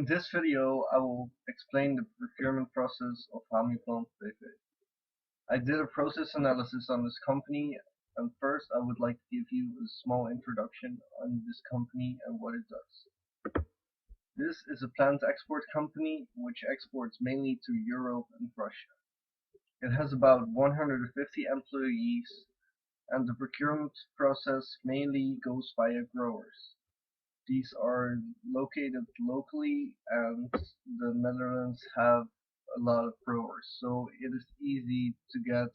In this video, I will explain the procurement process of Hamiplant BV. I did a process analysis on this company, and first I would like to give you a small introduction on this company and what it does. This is a plant export company which exports mainly to Europe and Russia. It has about 150 employees, and the procurement process mainly goes via growers. These are located locally, and the Netherlands have a lot of growers, so it is easy to get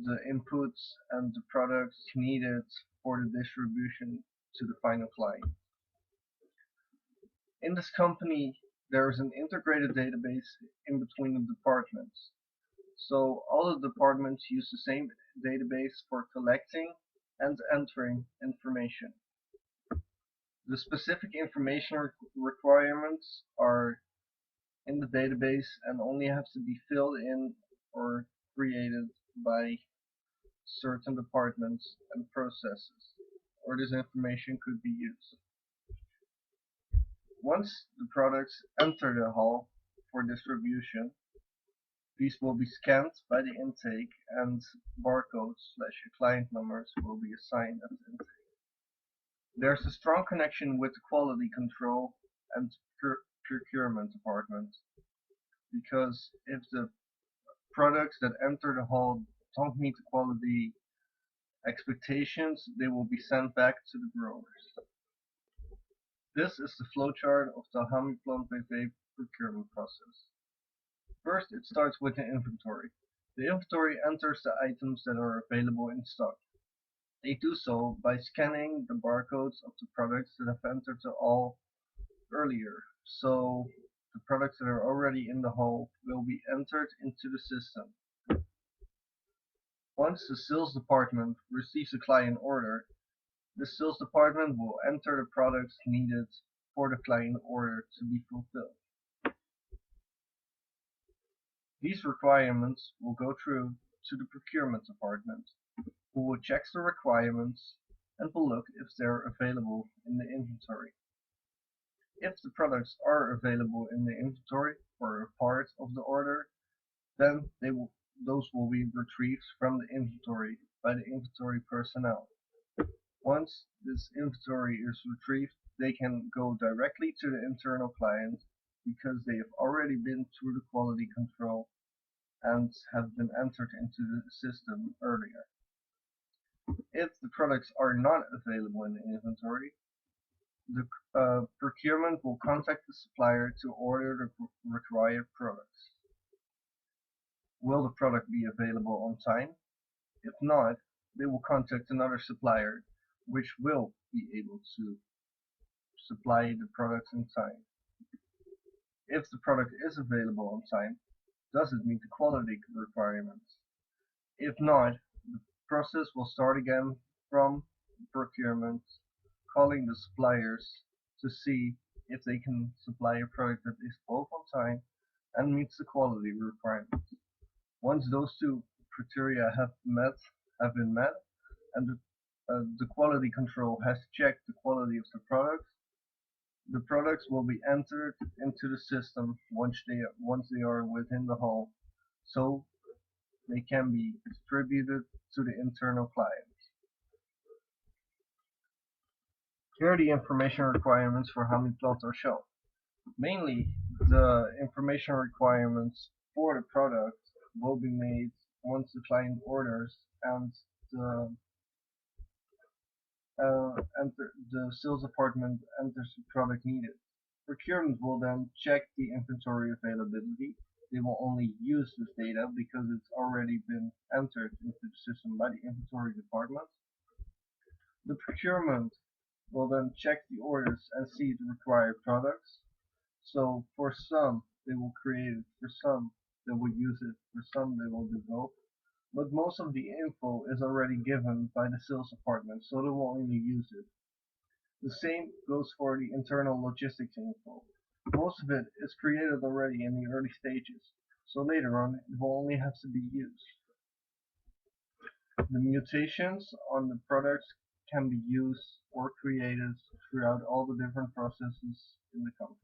the inputs and the products needed for the distribution to the final client. In this company, there is an integrated database in between the departments. So all the departments use the same database for collecting and entering information. The specific information requirements are in the database and only have to be filled in or created by certain departments and processes, or this information could be used. Once the products enter the hall for distribution, these will be scanned by the intake, and barcodes/client numbers will be assigned at the intake. There's a strong connection with the quality control and procurement department, because if the products that enter the hall don't meet the quality expectations, they will be sent back to the growers. This is the flowchart of the Hamiplant BV procurement process. First, it starts with the inventory. The inventory enters the items that are available in stock. They do so by scanning the barcodes of the products that have entered the hall earlier, so the products that are already in the hall will be entered into the system. Once the sales department receives a client order, the sales department will enter the products needed for the client order to be fulfilled. These requirements will go through to the procurement department, who will check the requirements and will look if they're available in the inventory. If the products are available in the inventory for a part of the order, then those will be retrieved from the inventory by the inventory personnel. Once this inventory is retrieved, they can go directly to the internal client, because they have already been through the quality control and have been entered into the system earlier. If the products are not available in the inventory, the procurement will contact the supplier to order the required products. Will the product be available on time? If not, they will contact another supplier, which will be able to supply the products in time. If the product is available on time, does it meet the quality requirements? If not, the process will start again from procurement, calling the suppliers to see if they can supply a product that is both on time and meets the quality requirements. Once those two criteria have been met, and the quality control has checked the quality of the products will be entered into the system once they are within the hall, so they can be distributed to the internal clients. Here the information requirements for Hamiplant are shown. Mainly, the information requirements for the product will be made once the client orders and the sales department enters the product needed. Procurement will then check the inventory availability. They will only use this data because it's already been entered into the system by the inventory department. The procurement will then check the orders and see the required products. So for some, they will create it, for some, they will use it, for some, they will develop. But most of the info is already given by the sales department, so they will only use it. The same goes for the internal logistics info. Most of it is created already in the early stages, so later on it will only have to be used. The mutations on the products can be used or created throughout all the different processes in the company.